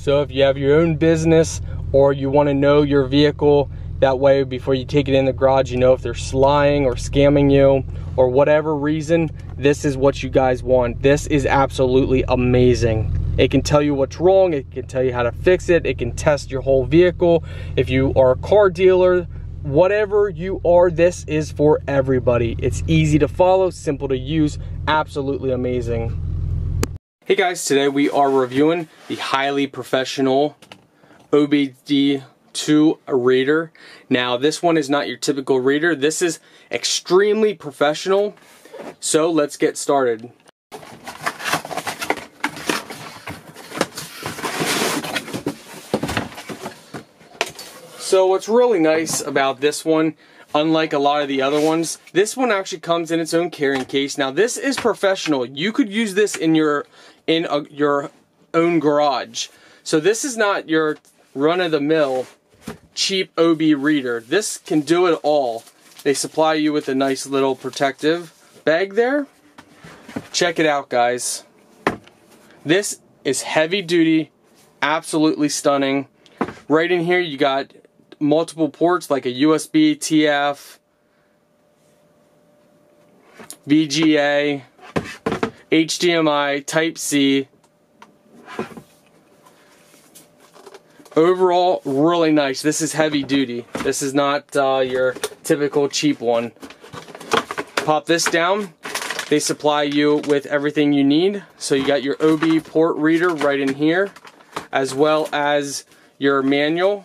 So if you have your own business or you want to know your vehicle, that way before you take it in the garage, you know if they're lying or scamming you or whatever reason, this is what you guys want. This is absolutely amazing. It can tell you what's wrong, it can tell you how to fix it, it can test your whole vehicle. If you are a car dealer, whatever you are, this is for everybody. It's easy to follow, simple to use, absolutely amazing. Hey guys, today we are reviewing the highly professional OBD2 reader. Now this one is not your typical reader, this is extremely professional. So let's get started. So what's really nice about this one, unlike a lot of the other ones, this one actually comes in its own carrying case. Now this is professional. You could use this in your own garage. So this is not your run-of-the-mill cheap OB reader. This can do it all. They supply you with a nice little protective bag there. Check it out, guys. This is heavy duty, absolutely stunning. Right in here you got multiple ports like a USB, TF, VGA, HDMI, Type-C. Overall, really nice. This is heavy duty. This is not your typical cheap one. Pop this down. They supply you with everything you need. So you got your OB port reader right in here, as well as your manual.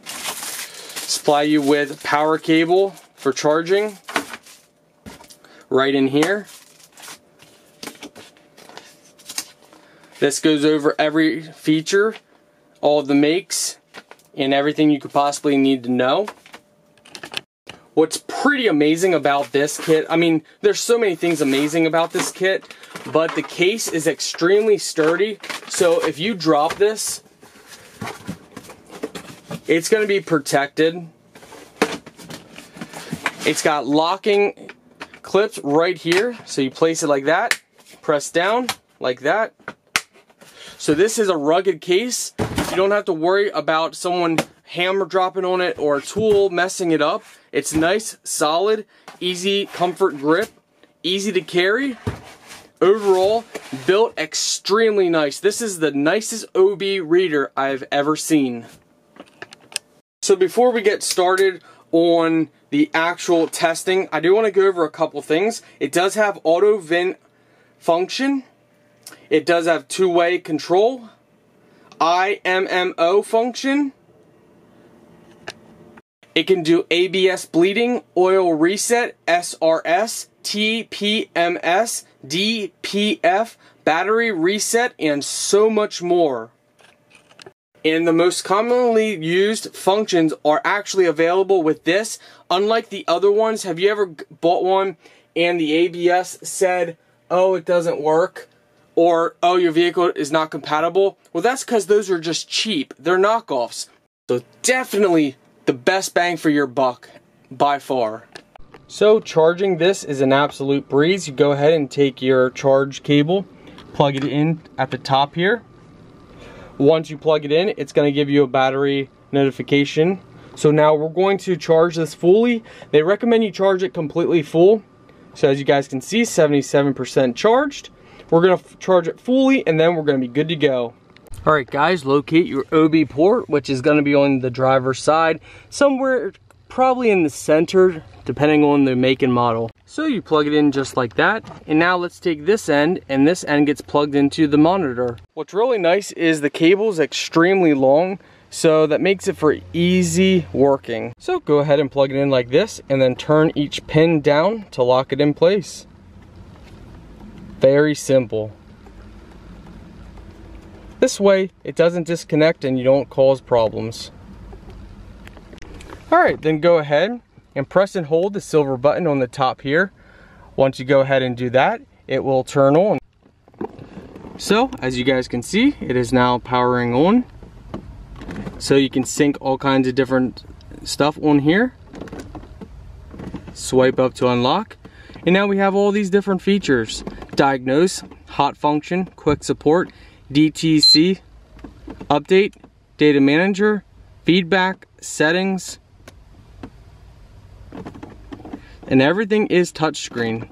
Supply you with power cable for charging right in here. This goes over every feature, all of the makes, and everything you could possibly need to know. What's pretty amazing about this kit, I mean, there's so many things amazing about this kit, but the case is extremely sturdy, so if you drop this, it's going to be protected. It's got locking clips right here, so you place it like that, press down like that. So this is a rugged case. You don't have to worry about someone hammer dropping on it or a tool messing it up. It's nice, solid, easy comfort grip, easy to carry. Overall, built extremely nice. This is the nicest OB reader I've ever seen. So before we get started on the actual testing, I do want to go over a couple things. It does have auto vent function. It does have two-way control, IMMO function. It can do ABS bleeding, oil reset, SRS, TPMS, DPF, battery reset, and so much more. And the most commonly used functions are actually available with this. Unlike the other ones, have you ever bought one and the ABS said, oh, it doesn't work? Or, oh, your vehicle is not compatible? Well, that's because those are just cheap. They're knockoffs. So definitely the best bang for your buck, by far. So charging this is an absolute breeze. You go ahead and take your charge cable, plug it in at the top here. Once you plug it in, it's going to give you a battery notification. So now we're going to charge this fully. They recommend you charge it completely full. So as you guys can see, 77% charged. We're going to charge it fully and then we're going to be good to go. Alright guys, locate your OB port, which is going to be on the driver's side, somewhere probably in the center, depending on the make and model. So you plug it in just like that, and now let's take this end, and this end gets plugged into the monitor. What's really nice is the cable is extremely long, so that makes it for easy working. So go ahead and plug it in like this, and then turn each pin down to lock it in place. Very simple. This way, it doesn't disconnect and you don't cause problems. Alright, then go ahead and press and hold the silver button on the top here. Once you go ahead and do that, it will turn on. So, as you guys can see, it is now powering on. So you can sync all kinds of different stuff on here. Swipe up to unlock. And now we have all these different features. Diagnose, hot function, quick support, DTC, update, data manager, feedback, settings, and everything is touchscreen.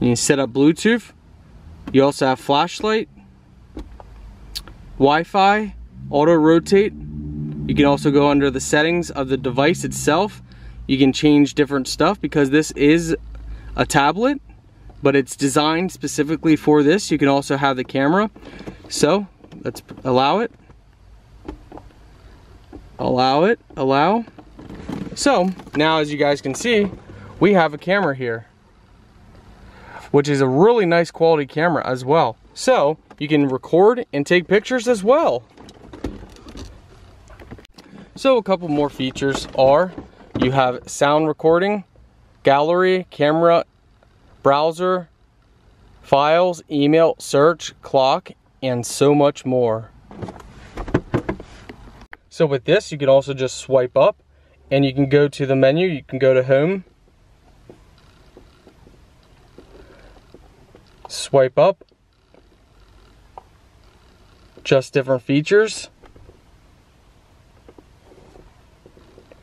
You can set up Bluetooth. You also have flashlight, Wi-Fi, auto rotate. You can also go under the settings of the device itself. You can change different stuff because this is a tablet, but it's designed specifically for this. You can also have the camera. So let's allow it. Allow it, allow. So now, as you guys can see, we have a camera here, which is a really nice quality camera as well. So you can record and take pictures as well. So a couple more features are, you have sound recording, gallery, camera, browser, files, email, search, clock, and so much more. So with this, you can also just swipe up and you can go to the menu. You can go to home, swipe up, just different features.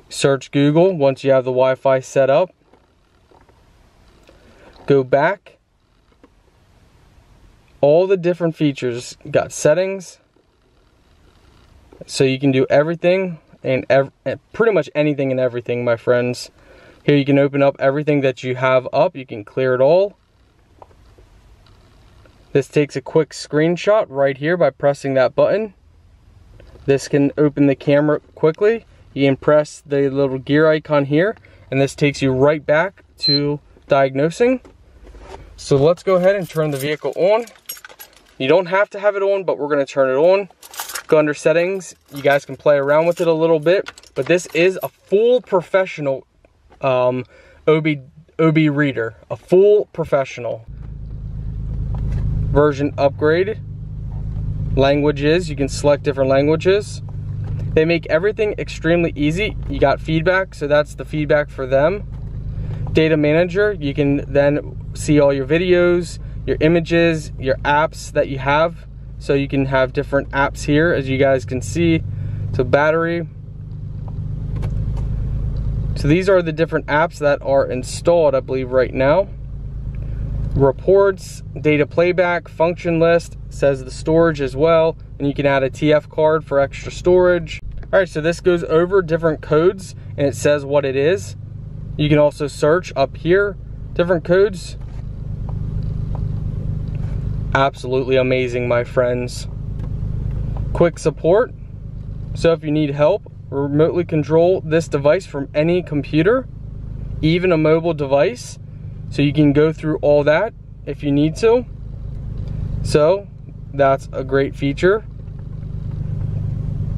Search Google once you have the Wi-Fi set up. Go back. All the different features. Got settings. So you can do everything and pretty much anything and everything, my friends. Here you can open up everything that you have up. You can clear it all. This takes a quick screenshot right here by pressing that button. This can open the camera quickly. You can press the little gear icon here, and this takes you right back to diagnosing. So let's go ahead and turn the vehicle on. You don't have to have it on, but we're going to turn it on. Go under settings. You guys can play around with it a little bit, but this is a full professional OB reader, a full professional version upgrade. Languages, you can select different languages. They make everything extremely easy. You got feedback, so that's the feedback for them. Data manager, you can then see all your videos, your images, your apps that you have. So you can have different apps here, as you guys can see. So battery. So these are the different apps that are installed, I believe, right now. Reports, data playback, function list, says the storage as well. And you can add a TF card for extra storage. All right, so this goes over different codes and it says what it is. You can also search up here, different codes. Absolutely amazing, my friends. Quick support. So if you need help, remotely control this device from any computer, even a mobile device. So you can go through all that if you need to. So that's a great feature.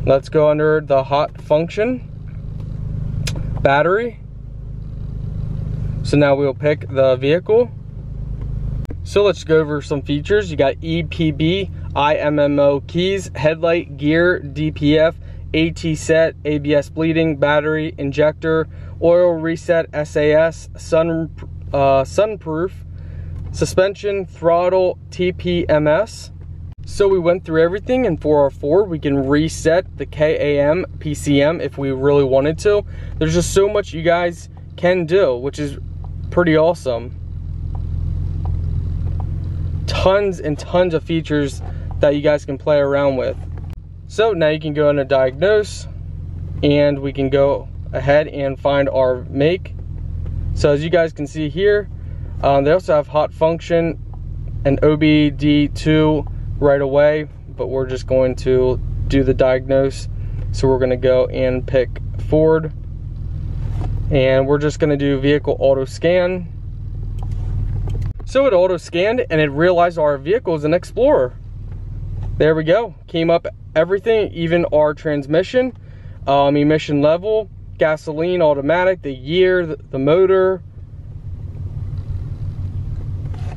Let's go under the hot function. Battery. So now we'll pick the vehicle. So let's go over some features. You got EPB, IMMO keys, headlight, gear, DPF, AT set, ABS bleeding, battery, injector, oil reset, SAS, sunproof, suspension, throttle, TPMS. So we went through everything, and for our Ford, we can reset the KAM, PCM if we really wanted to. There's just so much you guys can do, which is pretty awesome. Tons and tons of features that you guys can play around with. So now you can go into diagnose, and we can go ahead and find our make. So as you guys can see here, they also have hot function and OBD2 right away, but we're just going to do the diagnose. So we're going to go and pick Ford, and we're just going to do vehicle auto scan. So it auto scanned and it realized our vehicle is an Explorer. There we go. Came up everything, even our transmission, emission level, gasoline, automatic, the year, the motor.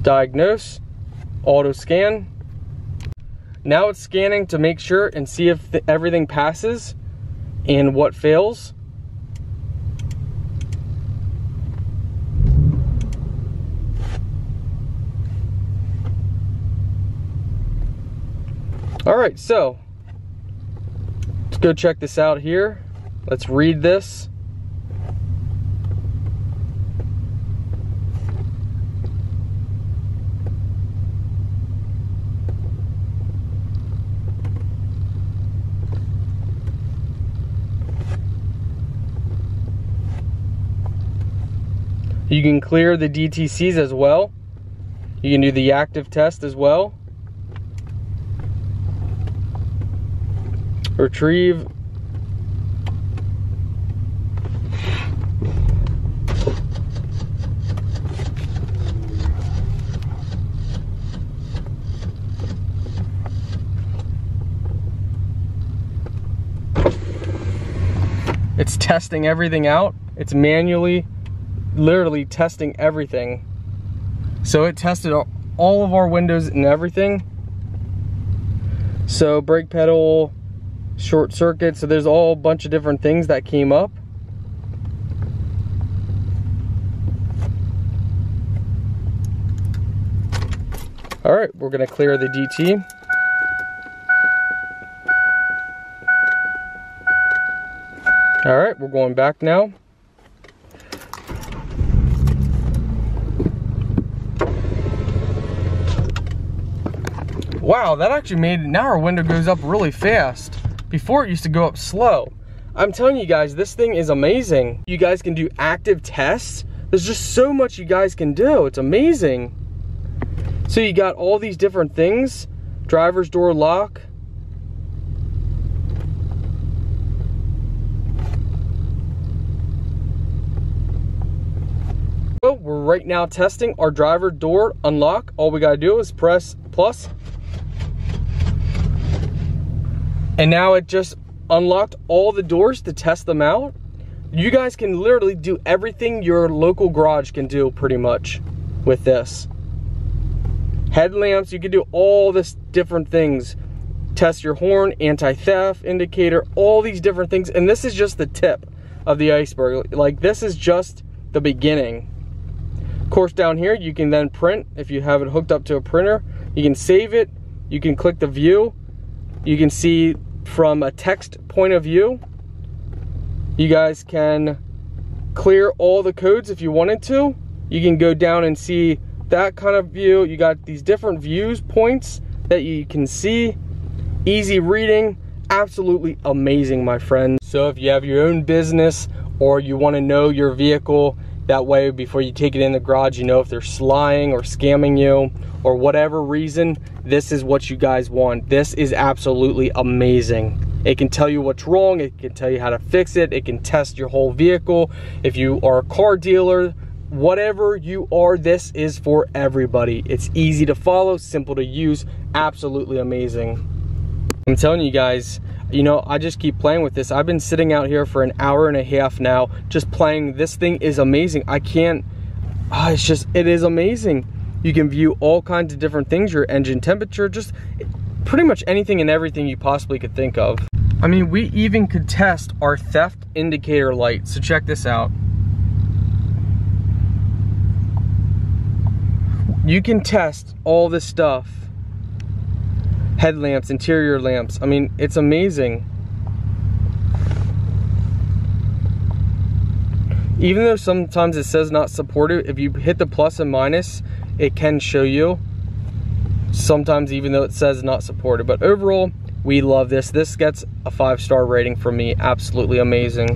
Diagnose, auto scan. Now it's scanning to make sure and see if everything passes and what fails. Alright, so let's go check this out here. Let's read this. You can clear the DTCs as well. You can do the active test as well. Retrieve. It's testing everything out. It's manually, literally testing everything. So it tested all of our windows and everything. So brake pedal, short circuit, so there's all a bunch of different things that came up. All right, we're gonna clear the DT. All right, we're going back now. Wow, that actually made it, now our window goes up really fast. Before it used to go up slow. I'm telling you guys, this thing is amazing. You guys can do active tests. There's just so much you guys can do. It's amazing. So you got all these different things. Driver's door lock. So we're right now testing our driver door unlock. All we gotta do is press plus. And now it just unlocked all the doors to test them out. You guys can literally do everything your local garage can do pretty much with this. Headlamps, you can do all this different things. Test your horn, anti-theft, indicator, all these different things. And this is just the tip of the iceberg. Like, this is just the beginning. Of course, down here, you can then print. If you have it hooked up to a printer, you can save it. You can click the view. You can see from a text point of view. You guys can clear all the codes if you wanted to. You can go down and see that kind of view. You got these different views points that you can see. Easy reading, absolutely amazing, my friends. So if you have your own business or you want to know your vehicle, that way before you take it in the garage, you know if they're lying or scamming you or whatever reason, this is what you guys want. This is absolutely amazing. It can tell you what's wrong, it can tell you how to fix it, it can test your whole vehicle. If you are a car dealer, whatever you are, this is for everybody. It's easy to follow, simple to use, absolutely amazing. I'm telling you guys, you know, I just keep playing with this. I've been sitting out here for an hour and a half now, just playing. This thing is amazing. I can't, it is amazing. You can view all kinds of different things, your engine temperature, just pretty much anything and everything you possibly could think of. I mean, we even could test our theft indicator light. So check this out. You can test all this stuff. Headlamps, interior lamps. I mean, it's amazing. Even though sometimes it says not supported, if you hit the plus and minus, it can show you. Sometimes even though it says not supported. But overall, we love this. This gets a 5-star rating from me. Absolutely amazing.